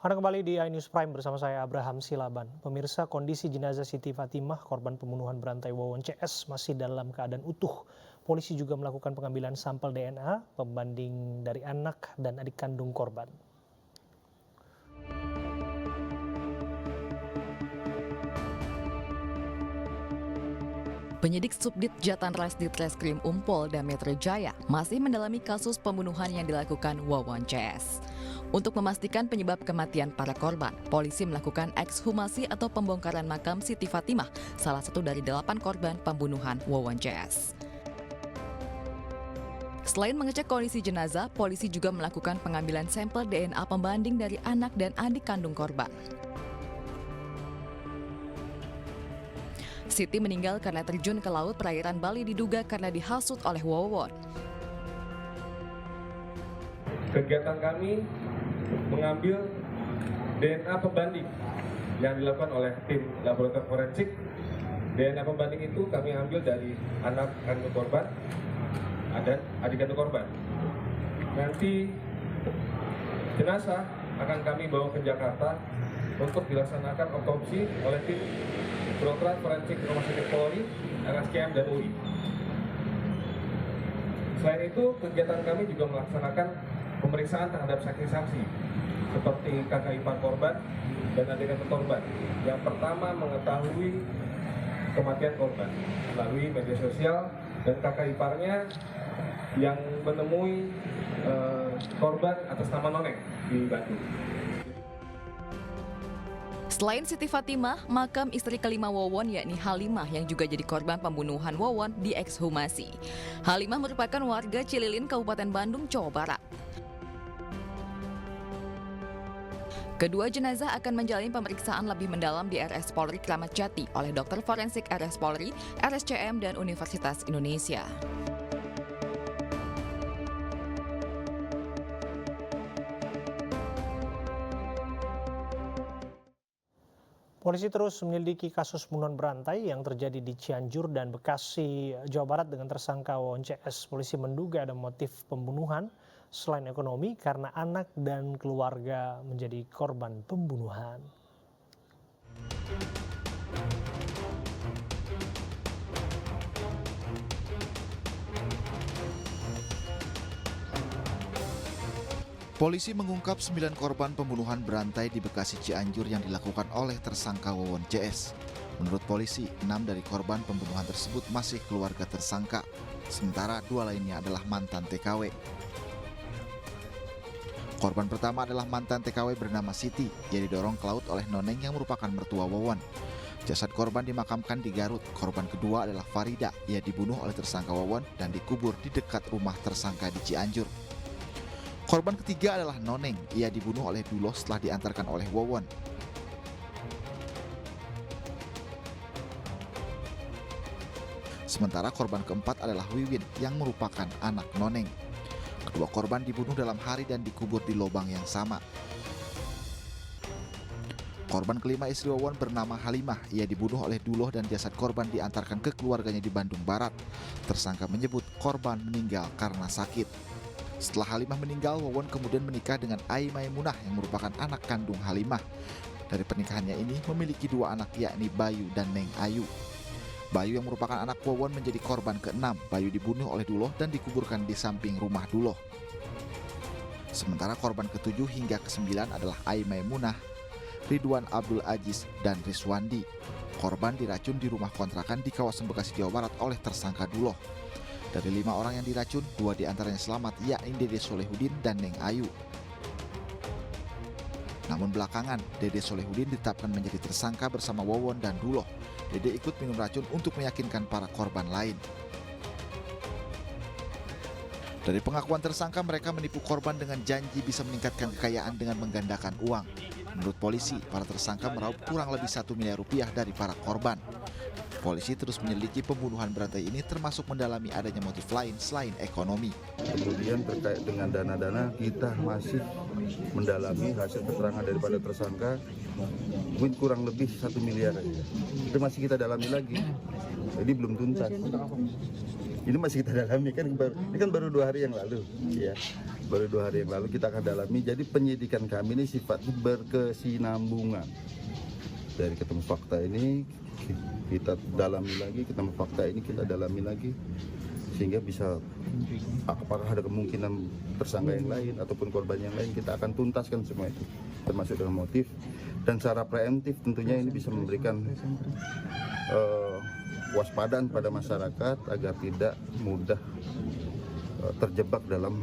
Anda kembali di iNews Prime bersama saya Abraham Silaban. Pemirsa, kondisi jenazah Siti Fatimah, korban pembunuhan berantai Wawon CS masih dalam keadaan utuh. Polisi juga melakukan pengambilan sampel DNA pembanding dari anak dan adik kandung korban. Penyidik Subdit Jatanras Ditreskrim Polda Metro Jaya masih mendalami kasus pembunuhan yang dilakukan Wawon CS. Untuk memastikan penyebab kematian para korban, polisi melakukan ekshumasi atau pembongkaran makam Siti Fatimah, salah satu dari 8 korban pembunuhan Wawon CS. Selain mengecek kondisi jenazah, polisi juga melakukan pengambilan sampel DNA pembanding dari anak dan adik kandung korban. Siti meninggal karena terjun ke laut perairan Bali diduga karena dihasut oleh Wawon. Kegiatan kami mengambil DNA pembanding yang dilakukan oleh tim laboratorium forensik. DNA pembanding itu kami ambil dari anak kandung korban dan adik kandung korban. Nanti jenazah akan kami bawa ke Jakarta untuk dilaksanakan otopsi oleh tim kedokteran forensik Rumah Sakit Polri, RSCM, dan UI. Selain itu, kegiatan kami juga melaksanakan pemeriksaan terhadap saksi-saksi seperti kakak ipar korban dan adik kandung korban. Yang pertama mengetahui kematian korban melalui media sosial, dan kakak iparnya yang menemui korban atas nama Noneng di Batu. Selain Siti Fatimah, makam istri kelima Wawon yakni Halimah yang juga jadi korban pembunuhan Wawon diekshumasi. Halimah merupakan warga Cililin, Kabupaten Bandung, Jawa Barat. Kedua jenazah akan menjalani pemeriksaan lebih mendalam di RS Polri Kramat Jati oleh dokter forensik RS Polri, RSCM, dan Universitas Indonesia. Polisi terus menyelidiki kasus pembunuhan berantai yang terjadi di Cianjur dan Bekasi, Jawa Barat dengan tersangka Wawon CS. Polisi menduga ada motif pembunuhan selain ekonomi karena anak dan keluarga menjadi korban pembunuhan. Polisi mengungkap 9 korban pembunuhan berantai di Bekasi Cianjur yang dilakukan oleh tersangka Wawon CS. Menurut polisi, 6 dari korban pembunuhan tersebut masih keluarga tersangka, sementara 2 lainnya adalah mantan TKW. Korban pertama adalah mantan TKW bernama Siti, yang didorong ke laut oleh Noneng yang merupakan mertua Wawon. Jasad korban dimakamkan di Garut. Korban kedua adalah Farida, ia dibunuh oleh tersangka Wawon dan dikubur di dekat rumah tersangka di Cianjur. Korban ketiga adalah Noneng, ia dibunuh oleh Duloh setelah diantarkan oleh Wawon. Sementara korban keempat adalah Wiwin yang merupakan anak Noneng. Kedua korban dibunuh dalam hari dan dikubur di lubang yang sama. Korban kelima istri Wawon bernama Halimah, ia dibunuh oleh Duloh dan jasad korban diantarkan ke keluarganya di Bandung Barat. Tersangka menyebut korban meninggal karena sakit. Setelah Halimah meninggal, Wawon kemudian menikah dengan Ai Maimunah yang merupakan anak kandung Halimah. Dari pernikahannya ini memiliki 2 anak yakni Bayu dan Neng Ayu. Bayu yang merupakan anak Wawon menjadi korban ke-6. Bayu dibunuh oleh Duloh dan dikuburkan di samping rumah Duloh. Sementara korban ke-7 hingga ke-9 adalah Ai Maimunah, Ridwan Abdul Aziz, dan Riswandi. Korban diracun di rumah kontrakan di kawasan Bekasi, Jawa Barat oleh tersangka Duloh. Dari 5 orang yang diracun, 2 diantaranya selamat, yakni Dede Solehudin dan Neng Ayu. Namun belakangan, Dede Solehudin ditetapkan menjadi tersangka bersama Wawon dan Duloh. Dede ikut minum racun untuk meyakinkan para korban lain. Dari pengakuan tersangka, mereka menipu korban dengan janji bisa meningkatkan kekayaan dengan menggandakan uang. Menurut polisi, para tersangka meraup kurang lebih 1 miliar rupiah dari para korban. Polisi terus menyelidiki pembunuhan berantai ini termasuk mendalami adanya motif lain selain ekonomi. Kemudian terkait dengan dana-dana kita masih mendalami hasil keterangan daripada tersangka, mungkin kurang lebih 1 miliar. Itu masih kita dalami lagi, jadi belum tuntas. Ini masih kita dalami, ini kan baru 2 hari yang lalu. Ya. baru 2 hari yang lalu kita akan dalami. Jadi penyidikan kami ini sifatnya berkesinambungan. Dari ketemu fakta ini kita dalami lagi, ketemu fakta ini kita dalami lagi, sehingga bisa apakah ada kemungkinan tersangka yang lain ataupun korban yang lain, kita akan tuntaskan semua itu, termasuk dengan motif. Dan secara preemptif tentunya ini bisa memberikan waspadaan pada masyarakat agar tidak mudah terjebak dalam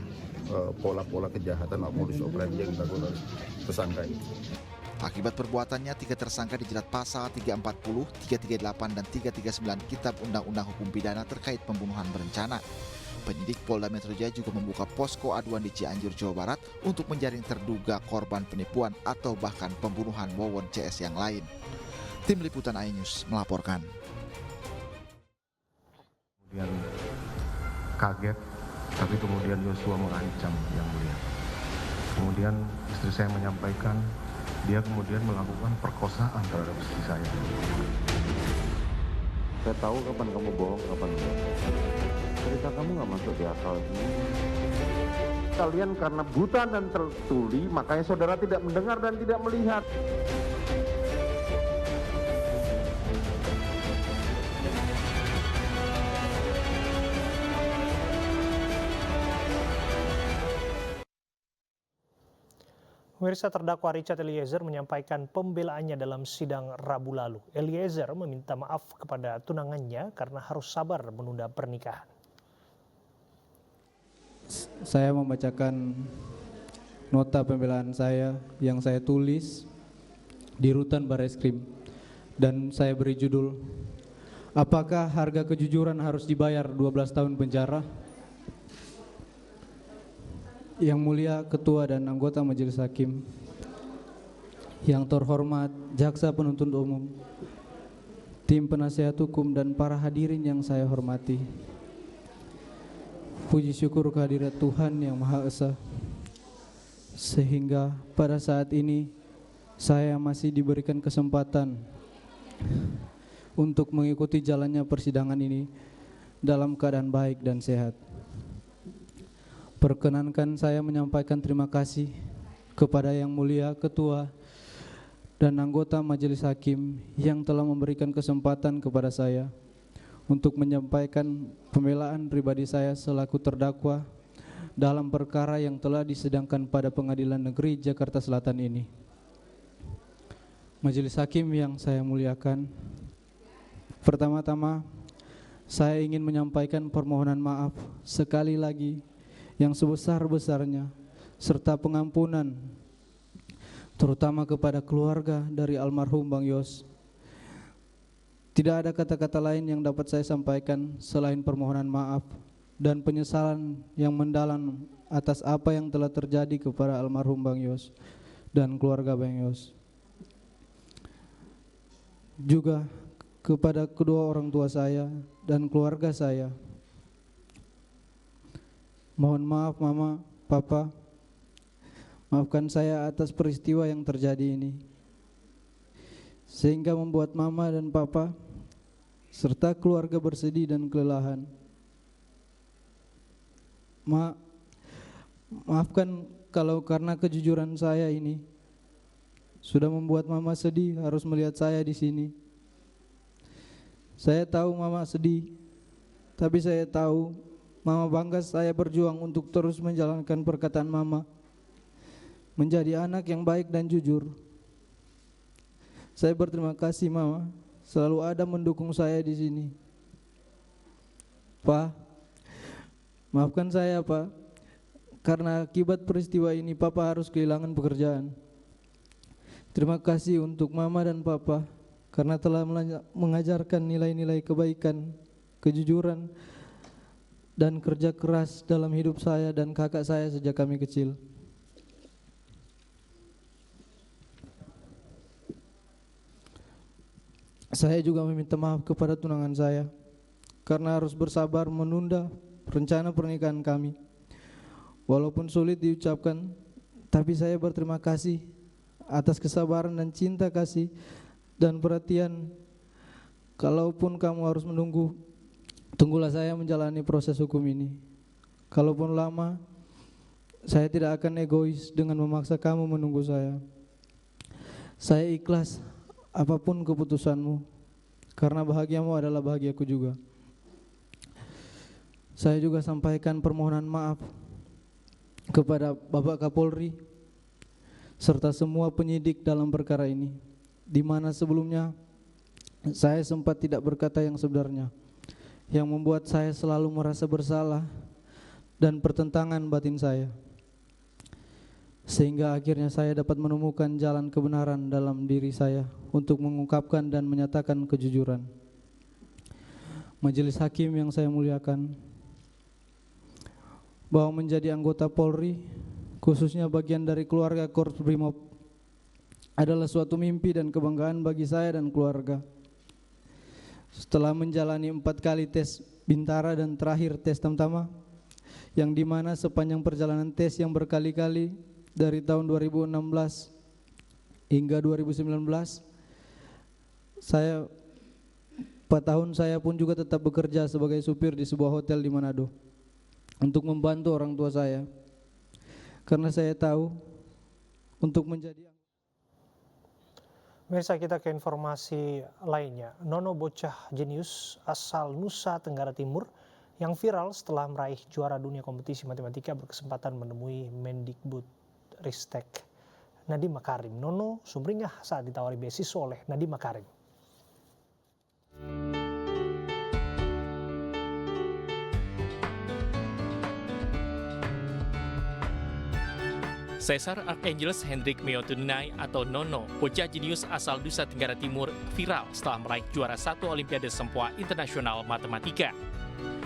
pola-pola kejahatan atau modus operandi yang dilakukan oleh tersangka ini. Akibat perbuatannya, 3 tersangka dijerat pasal 340, 338, dan 339 Kitab Undang-Undang Hukum Pidana terkait pembunuhan berencana. Penyidik Polda Metro Jaya juga membuka posko aduan di Cianjur, Jawa Barat untuk menjaring terduga korban penipuan atau bahkan pembunuhan Wawon CS yang lain. Tim Liputan iNews melaporkan. Kemudian kaget, tapi kemudian Yosua mengancam Yang Mulia. Kemudian istri saya menyampaikan dia kemudian melakukan perkosaan terhadap istri saya. Saya tahu kapan kamu bohong, kapan enggak. Cerita kamu nggak masuk di akal. Kalian karena buta dan tertuli, makanya saudara tidak mendengar dan tidak melihat. Pemirsa, terdakwa Richard Eliezer menyampaikan pembelaannya dalam sidang Rabu lalu. Eliezer meminta maaf kepada tunangannya karena harus sabar menunda pernikahan. Saya membacakan nota pembelaan saya yang saya tulis di Rutan Barreskrim, dan saya beri judul, apakah harga kejujuran harus dibayar 12 tahun penjara? Yang Mulia Ketua dan anggota Majelis Hakim, yang terhormat Jaksa Penuntut Umum, tim penasihat hukum, dan para hadirin yang saya hormati. Puji syukur kehadirat Tuhan Yang Maha Esa, sehingga pada saat ini saya masih diberikan kesempatan untuk mengikuti jalannya persidangan ini dalam keadaan baik dan sehat. Perkenankan saya menyampaikan terima kasih kepada Yang Mulia Ketua dan anggota Majelis Hakim yang telah memberikan kesempatan kepada saya untuk menyampaikan pembelaan pribadi saya selaku terdakwa dalam perkara yang telah disidangkan pada Pengadilan Negeri Jakarta Selatan ini. Majelis Hakim yang saya muliakan, pertama-tama saya ingin menyampaikan permohonan maaf sekali lagi yang sebesar-besarnya serta pengampunan terutama kepada keluarga dari almarhum Bang Yos. Tidak ada kata-kata lain yang dapat saya sampaikan selain permohonan maaf dan penyesalan yang mendalam atas apa yang telah terjadi kepada almarhum Bang Yos dan keluarga Bang Yos. Juga kepada kedua orang tua saya dan keluarga saya. Mohon maaf Mama, Papa, maafkan saya atas peristiwa yang terjadi ini, sehingga membuat Mama dan Papa serta keluarga bersedih dan kelelahan. Maafkan kalau karena kejujuran saya ini sudah membuat Mama sedih harus melihat saya di sini. Saya tahu Mama sedih, tapi saya tahu Mama bangga saya berjuang untuk terus menjalankan perkataan Mama, menjadi anak yang baik dan jujur. Saya berterima kasih Mama, selalu ada mendukung saya di sini. Pak, maafkan saya Pak, karena akibat peristiwa ini Papa harus kehilangan pekerjaan. Terima kasih untuk Mama dan Papa karena telah mengajarkan nilai-nilai kebaikan, kejujuran, dan kerja keras dalam hidup saya dan kakak saya sejak kami kecil. Saya juga meminta maaf kepada tunangan saya karena harus bersabar menunda rencana pernikahan kami. Walaupun sulit diucapkan, tapi saya berterima kasih atas kesabaran dan cinta kasih dan perhatian. Kalaupun kamu harus menunggu, tunggulah saya menjalani proses hukum ini. Kalaupun lama, Saya tidak akan egois dengan memaksa kamu menunggu saya. Saya ikhlas apapun keputusanmu, karena bahagiamu adalah bahagiaku juga. Saya juga sampaikan permohonan maaf kepada Bapak Kapolri serta semua penyidik dalam perkara ini, di mana sebelumnya saya sempat tidak berkata yang sebenarnya, yang membuat saya selalu merasa bersalah dan pertentangan batin saya, sehingga akhirnya saya dapat menemukan jalan kebenaran dalam diri saya untuk mengungkapkan dan menyatakan kejujuran. Majelis hakim yang saya muliakan, bahwa menjadi anggota Polri, khususnya bagian dari keluarga Korps Brimob, adalah suatu mimpi dan kebanggaan bagi saya dan keluarga. Setelah menjalani 4 kali tes Bintara dan terakhir tes Tamtama, yang dimana sepanjang perjalanan tes yang berkali-kali dari tahun 2016 hingga 2019, 4 tahun saya pun juga tetap bekerja sebagai supir di sebuah hotel di Manado untuk membantu orang tua saya, karena saya tahu untuk menjadi. Pemirsa, kita ke informasi lainnya. Nono bocah jenius asal Nusa Tenggara Timur yang viral setelah meraih juara dunia kompetisi matematika berkesempatan menemui Mendikbud Ristek Nadiem Makarim. Nono sumringah saat ditawari beasiswa oleh Nadiem Makarim. Caesar Archangeles Hendrik Meotunai atau Nono, bocah jenius asal Nusa Tenggara Timur, viral setelah meraih juara 1 Olimpiade Sempoa Internasional Matematika.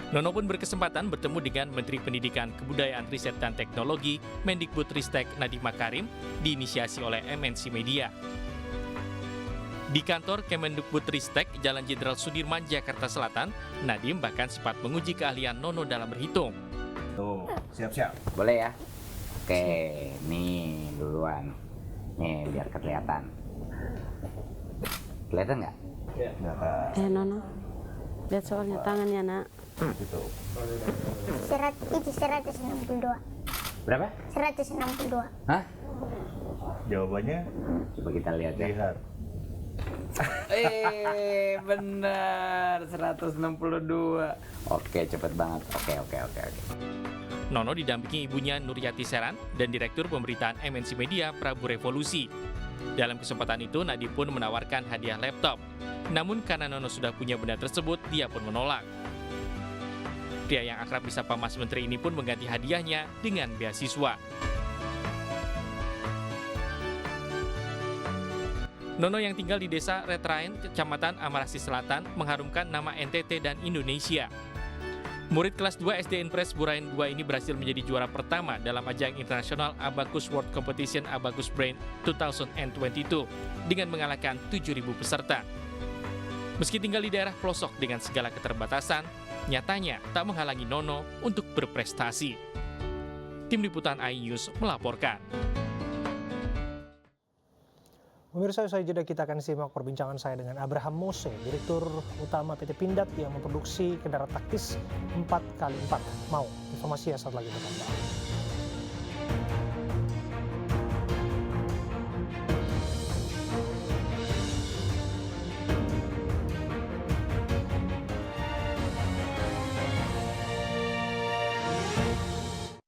Nono pun berkesempatan bertemu dengan Menteri Pendidikan, Kebudayaan, Riset, dan Teknologi Mendikbud Ristek Nadiem Makarim diinisiasi oleh MNC Media. Di kantor Kemendikbud Ristek, Jalan Jenderal Sudirman, Jakarta Selatan, Nadiem bahkan sempat menguji keahlian Nono dalam berhitung. Tuh, siap-siap. Boleh ya? Oke, nih duluan. Nih, biar kelihatan. Kelihatan nggak? Nono, lihat soalnya tangannya, nak. Gitu. 162. Berapa? 162. Hah? Jawabannya Coba kita lihat ya. lihat. Benar, 162. Oke, cepet banget. Oke. Nono didampingi ibunya Nuryati Seran dan Direktur Pemberitaan MNC Media Prabu Revolusi. Dalam kesempatan itu, Nadiem pun menawarkan hadiah laptop. Namun karena Nono sudah punya benda tersebut, dia pun menolak. Pria yang akrab disapa Mas Menteri ini pun mengganti hadiahnya dengan beasiswa. Nono yang tinggal di desa Retraen, Kecamatan Amarasi Selatan, mengharumkan nama NTT dan Indonesia. Murid kelas 2 SD Impres Burain 2 ini berhasil menjadi juara pertama dalam ajang internasional Abacus World Competition Abacus Brain 2022 dengan mengalahkan 7.000 peserta. Meski tinggal di daerah pelosok dengan segala keterbatasan, nyatanya tak menghalangi Nono untuk berprestasi. Tim Liputan iNews melaporkan. Pemirsa, usai jeda kita akan simak perbincangan saya dengan Abraham Mose, Direktur Utama PT Pindad yang memproduksi kendaraan taktis 4x4. Mau informasinya saat lagi tetap.